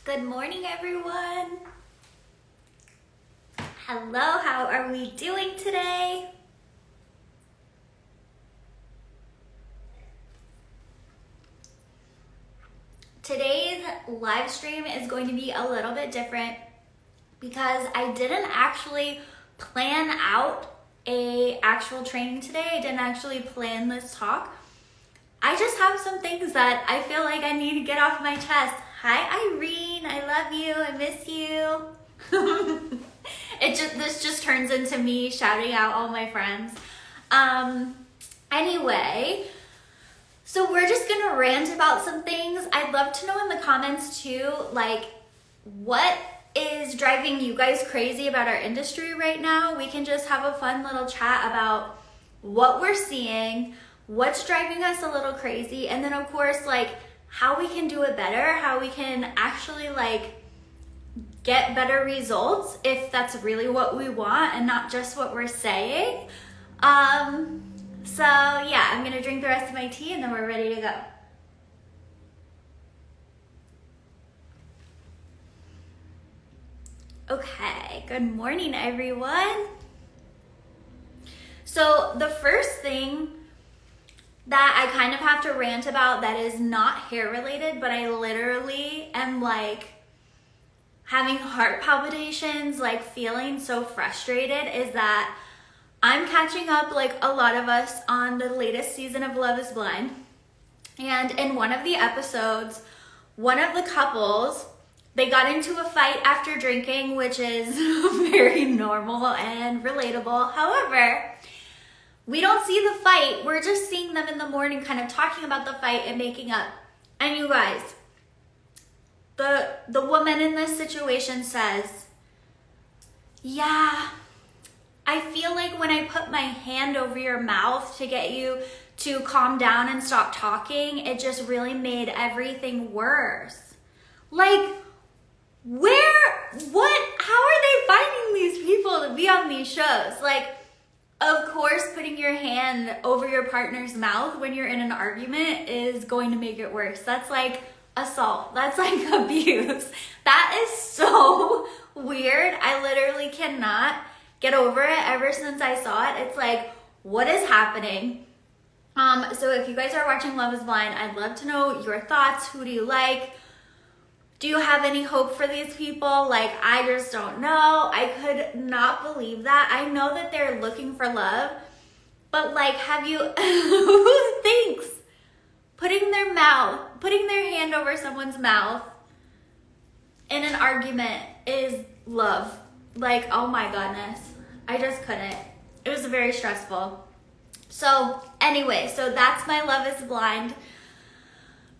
Good morning, everyone. Hello, how are we doing today? Today's live stream is going to be a little bit different because I didn't actually plan out a actual training today. I didn't actually plan this talk. I just have some things that I feel like I need to get off my chest. Hi, Irene. I love you. I miss you. This just turns into me shouting out all my friends. Anyway, so we're just gonna rant about some things. I'd love to know in the comments too, like, what is driving you guys crazy about our industry right now? We can just have a fun little chat about what we're seeing, what's driving us a little crazy, and then of course, like, how we can do it better, how we can actually like get better results if that's really what we want and not just what we're saying. So yeah, I'm gonna drink the rest of my tea and then we're ready to go. Okay, good morning, everyone. So the first thing that I kind of have to rant about that is not hair related, but I literally am like having heart palpitations, like feeling so frustrated, is that I'm catching up like a lot of us on the latest season of Love is Blind. And in one of the episodes, one of the couples, they got into a fight after drinking, which is very normal and relatable. However, we don't see the fight. We're just seeing them in the morning kind of talking about the fight and making up. And you guys, the woman in this situation says, yeah, I feel like when I put my hand over your mouth to get you to calm down and stop talking, it just really made everything worse. Like, how are they finding these people to be on these shows? Like, of course, putting your hand over your partner's mouth when you're in an argument is going to make it worse. That's like assault. That's like abuse. That is so weird. I literally cannot get over it ever since I saw it. It's like, what is happening? So if you guys are watching Love is Blind, I'd love to know your thoughts. Who do you like? Do you have any hope for these people? Like, I just don't know. I could not believe that. I know that they're looking for love, but like, who thinks putting their hand over someone's mouth in an argument is love? Like, oh my goodness. I just couldn't. It was very stressful. So anyway, so that's my Love is Blind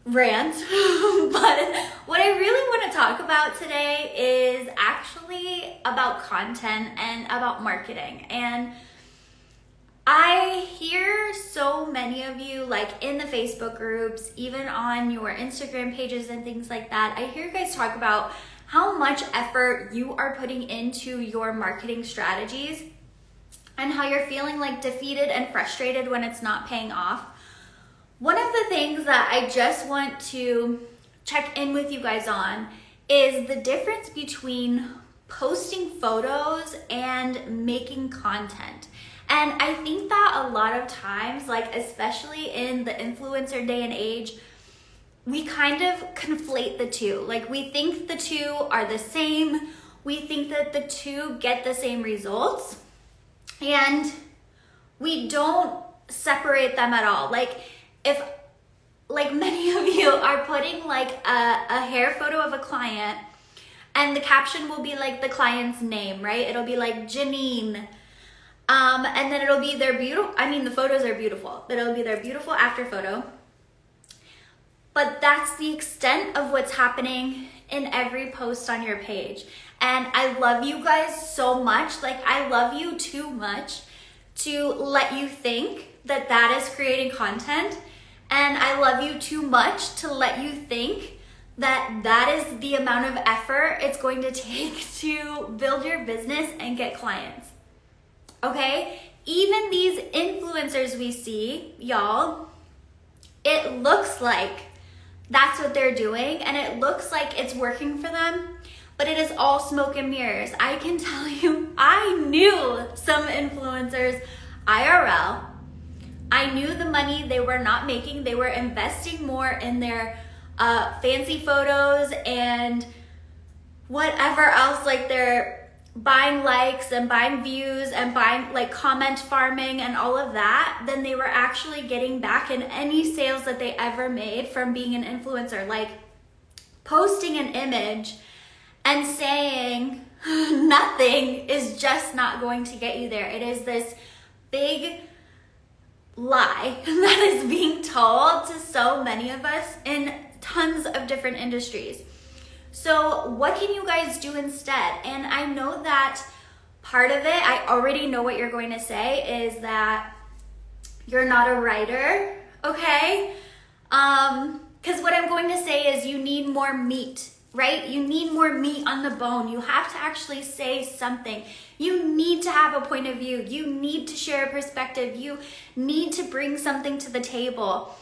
rant. But what I really want to talk about today is actually about content and about marketing. And I hear so many of you, like in the Facebook groups, even on your Instagram pages and things like that, I hear you guys talk about how much effort you are putting into your marketing strategies and how you're feeling like defeated and frustrated when it's not paying off. One of the things that I just want to check in with you guys on is the difference between posting photos and making content. And I think that a lot of times, like especially in the influencer day and age, we kind of conflate the two. Like, we think the two are the same. We think that the two get the same results, and we don't separate them at all. Like, if like many of you are putting like a hair photo of a client and the caption will be like the client's name, right? It'll be like Janine. And then it'll be their the photos are beautiful, but it'll be their beautiful after photo. But that's the extent of what's happening in every post on your page. And I love you guys so much. Like, I love you too much to let you think that that is creating content. And I love you too much to let you think that that is the amount of effort it's going to take to build your business and get clients. Okay? Even these influencers we see, y'all, it looks like that's what they're doing, and it looks like it's working for them, but it is all smoke and mirrors. I can tell you, I knew some influencers IRL. I knew the money they were not making. They were investing more in their fancy photos and whatever else, like they're buying likes and buying views and buying like comment farming and all of that, than they were actually getting back in any sales that they ever made from being an influencer. Like posting an image and saying nothing is just not going to get you there. It is this big lie that is being told to so many of us in tons of different industries. So what can you guys do instead? And I know that part of it, I already know what you're going to say, is that you're not a writer, okay? Because what I'm going to say is you need more meat, right? You need more meat on the bone. You have to actually say something. You need to have a point of view. You need to share a perspective. You need to bring something to the table.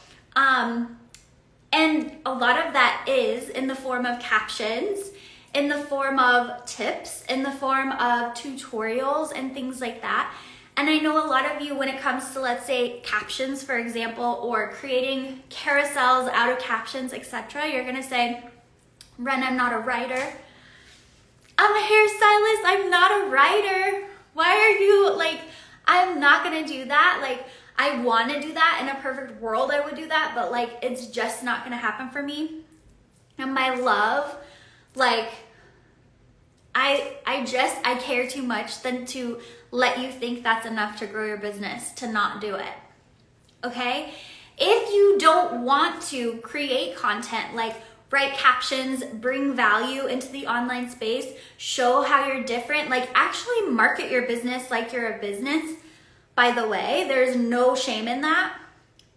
And a lot of that is in the form of captions, in the form of tips, in the form of tutorials and things like that. And I know a lot of you, when it comes to, let's say, captions, for example, or creating carousels out of captions, etc., you're gonna say, Ren, I'm not a writer. I'm a hairstylist, I'm not a writer. Why are you, like, I'm not gonna do that. Like, I want to do that. In a perfect world, I would do that, but like, it's just not going to happen for me. And my love, like, I care too much than to let you think that's enough to grow your business, to not do it. Okay? If you don't want to create content, like write captions, bring value into the online space, show how you're different, like actually market your business like you're a business. By the way, there's no shame in that,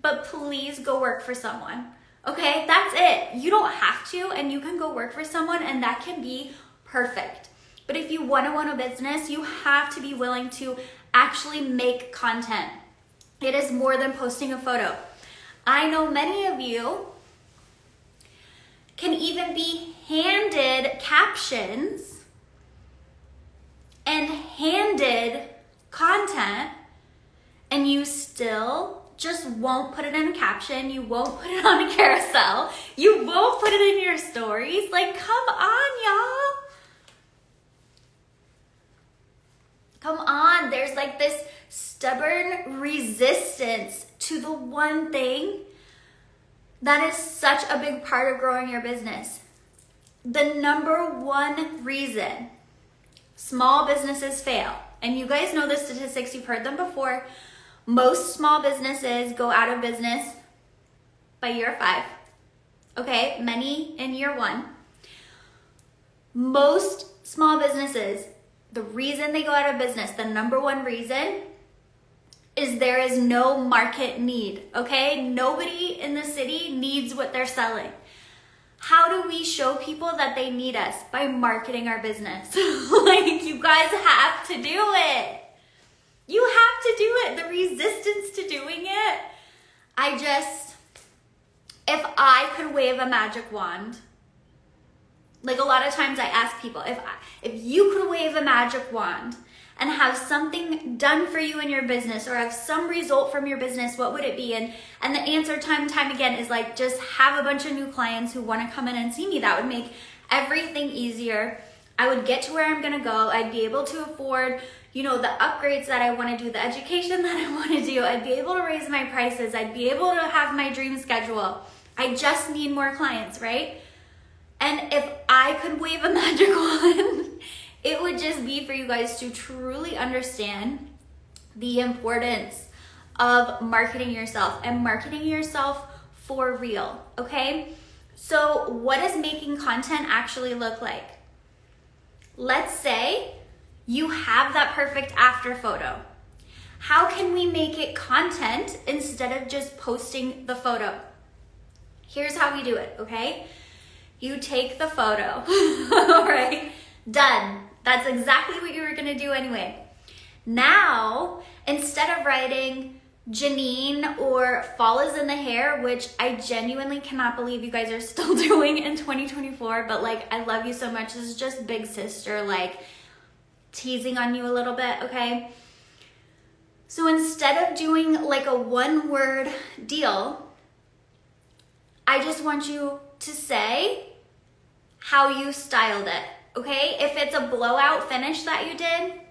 but please go work for someone, okay? That's it. You don't have to, and you can go work for someone, and that can be perfect. But if you want to own a business, you have to be willing to actually make content. It is more than posting a photo. I know many of you can even be handed captions and handed content, and you still just won't put it in a caption, you won't put it on a carousel, you won't put it in your stories. Like, come on, y'all. Come on, there's like this stubborn resistance to the one thing that is such a big part of growing your business. The number one reason small businesses fail, and you guys know the statistics, you've heard them before. Most small businesses go out of business by year 5. Okay, many in year 1. Most small businesses, the reason they go out of business, the number one reason, is there is no market need, okay? Nobody in the city needs what they're selling. How do we show people that they need us? By marketing our business. Like, you guys have to do it. You have to do it. The resistance to doing it. If I could wave a magic wand, like a lot of times I ask people, if you could wave a magic wand and have something done for you in your business, or have some result from your business, what would it be? And the answer time and time again is like, just have a bunch of new clients who want to come in and see me. That would make everything easier. I would get to where I'm gonna go. I'd be able to afford, the upgrades that I want to do, the education that I want to do. I'd be able to raise my prices. I'd be able to have my dream schedule. I just need more clients, right? And if I could wave a magic wand, it would just be for you guys to truly understand the importance of marketing yourself, and marketing yourself for real, okay? So what does making content actually look like? Let's say you have that perfect after photo. How can we make it content instead of just posting the photo? Here's how we do it, okay? You take the photo, all right? Done. That's exactly what you were gonna do anyway. Now, instead of writing, Janine or fall is in the hair, which I genuinely cannot believe you guys are still doing in 2024, but like, I love you so much. This is just big sister, like teasing on you a little bit, okay? So instead of doing like a one word deal, I just want you to say how you styled it, okay? If it's a blowout finish that you did,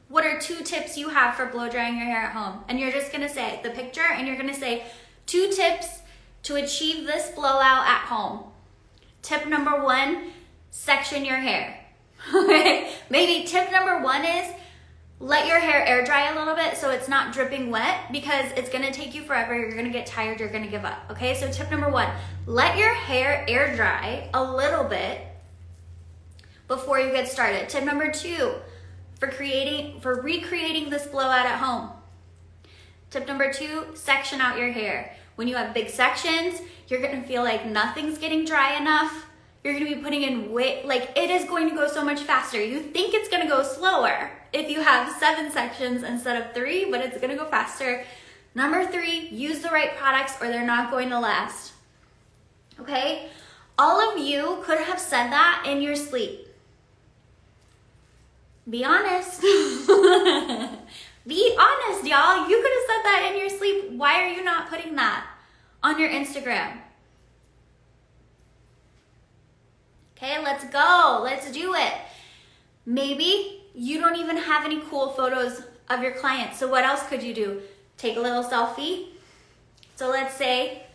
what are 2 tips you have for blow drying your hair at home? And you're just gonna say the picture and you're gonna say 2 tips to achieve this blowout at home. Tip number 1, section your hair. Okay? Maybe tip number 1 is let your hair air dry a little bit so it's not dripping wet, because it's gonna take you forever, you're gonna get tired, you're gonna give up, okay? So tip number 1, let your hair air dry a little bit before you get started. Tip number 2, for recreating this blowout at home. Tip number 2, section out your hair. When you have big sections, you're gonna feel like nothing's getting dry enough. You're gonna be putting in weight, like it is going to go so much faster. You think it's gonna go slower if you have 7 sections instead of 3, but it's gonna go faster. Number 3, use the right products or they're not going to last. Okay? All of you could have said that in your sleep. Be honest. Be honest, y'all. You could have said that in your sleep. Why are you not putting that on your Instagram? Okay, let's go. Let's do it. Maybe you don't even have any cool photos of your clients. So what else could you do? Take a little selfie. So let's say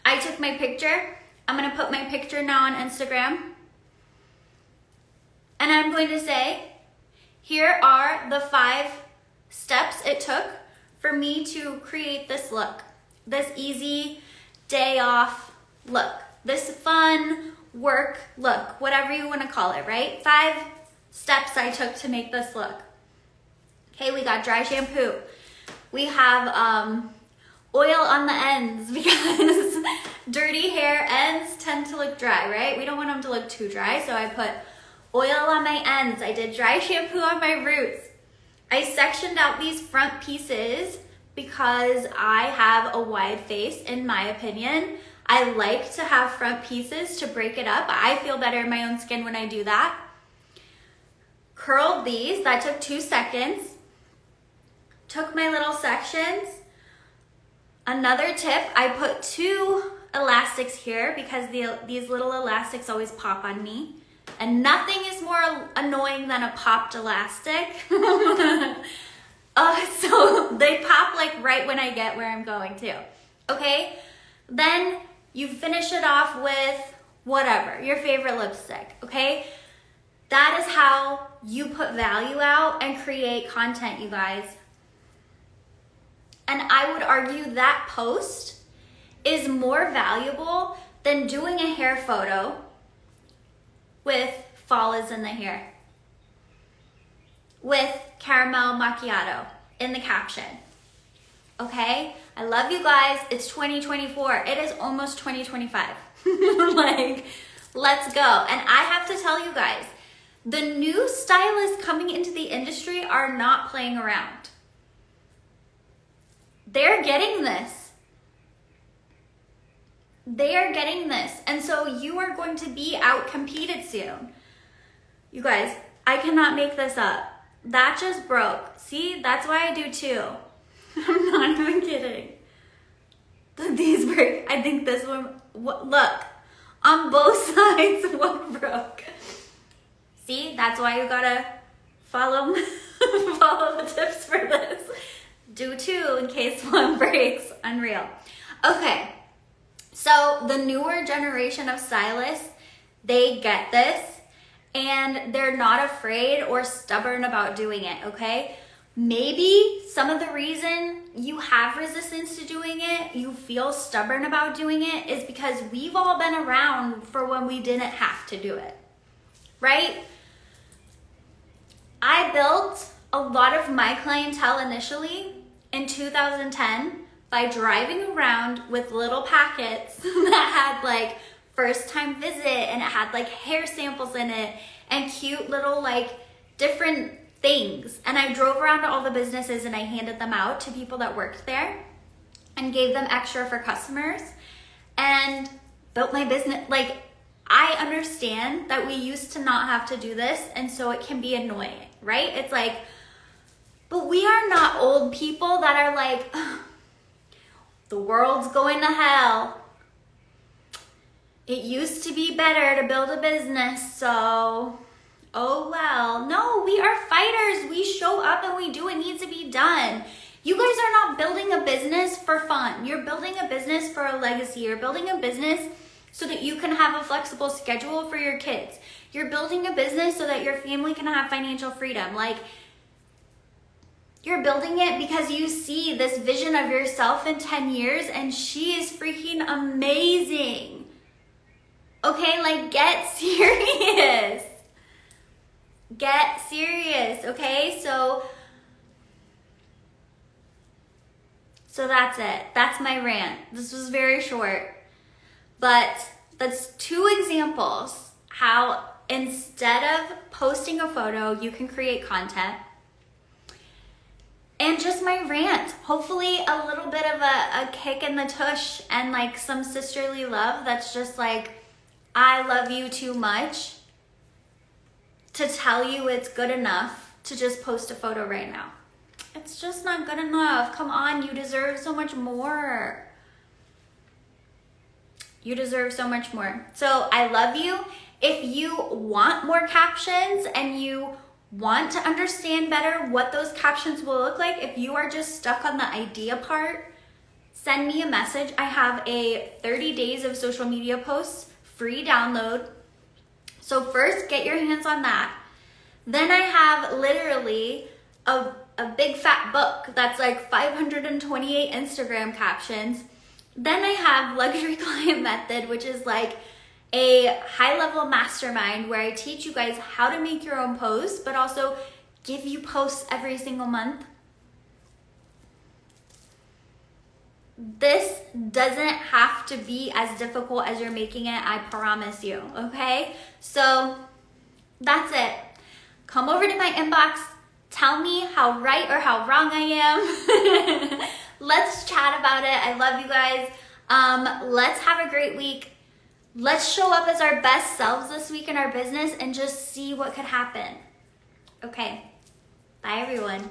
I took my picture. I'm going to put my picture now on Instagram. And I'm going to say, here are the 5 steps it took for me to create this look, this easy day off look, this fun work look, whatever you want to call it, right? 5 steps I took to make this look. Okay, we got dry shampoo. We have oil on the ends because dirty hair ends tend to look dry, right? We don't want them to look too dry, so I put oil on my ends. I did dry shampoo on my roots. I sectioned out these front pieces because I have a wide face, in my opinion. I like to have front pieces to break it up. I feel better in my own skin when I do that. Curled these, that took 2 seconds. Took my little sections. Another tip, I put 2 elastics here because these little elastics always pop on me. And nothing is more annoying than a popped elastic. So they pop like right when I get where I'm going to. Okay? Then you finish it off with whatever, your favorite lipstick. Okay? That is how you put value out and create content, you guys. And I would argue that post is more valuable than doing a hair photo with fall is in the hair, with caramel macchiato in the caption. Okay? I love you guys. It's 2024. It is almost 2025. Like, let's go. And I have to tell you guys, the new stylists coming into the industry are not playing around. They're getting this. They are getting this. And so you are going to be out competed soon. You guys, I cannot make this up. That just broke. See, that's why I do 2. I'm not even kidding. These break. I think this one, look, on both sides, one broke. See, that's why you gotta follow the tips for this. Do 2 in case one breaks. Unreal. Okay. So the newer generation of stylists, they get this and they're not afraid or stubborn about doing it, okay? Maybe some of the reason you have resistance to doing it, you feel stubborn about doing it, is because we've all been around for when we didn't have to do it, right? I built a lot of my clientele initially in 2010 by driving around with little packets that had like first time visit and it had like hair samples in it and cute little like different things. And I drove around to all the businesses and I handed them out to people that worked there and gave them extra for customers and built my business. Like, I understand that we used to not have to do this, and so it can be annoying, right? It's like, but we are not old people that are like, "Ugh, the world's going to hell. It used to be better to build a business, so oh well." No, we are fighters. We show up and we do what needs to be done. You guys are not building a business for fun. You're building a business for a legacy. You're building a business so that you can have a flexible schedule for your kids. You're building a business so that your family can have financial freedom. Like, you're building it because you see this vision of yourself in 10 years and she is freaking amazing. Okay, like, get serious. Get serious, okay? So that's it. That's my rant. This was very short. But that's 2 examples how instead of posting a photo, you can create content. And just my rant. Hopefully a little bit of a kick in the tush and like some sisterly love that's just like, I love you too much to tell you it's good enough to just post a photo right now. It's just not good enough. Come on, you deserve so much more. You deserve so much more. So I love you. If you want more captions and you want to understand better what those captions will look like, if you are just stuck on the idea part, send me a message. I have a 30 days of social media posts free download. So first, get your hands on that. Then I have literally a big fat book that's like 528 Instagram captions. Then I have Luxury Client Method, which is like a high-level mastermind where I teach you guys how to make your own posts, but also give you posts every single month. This doesn't have to be as difficult as you're making it, I promise you, okay? So that's it. Come over to my inbox. Tell me how right or how wrong I am. Let's chat about it. I love you guys. Let's have a great week. Let's show up as our best selves this week in our business and just see what could happen. Okay. Bye, everyone.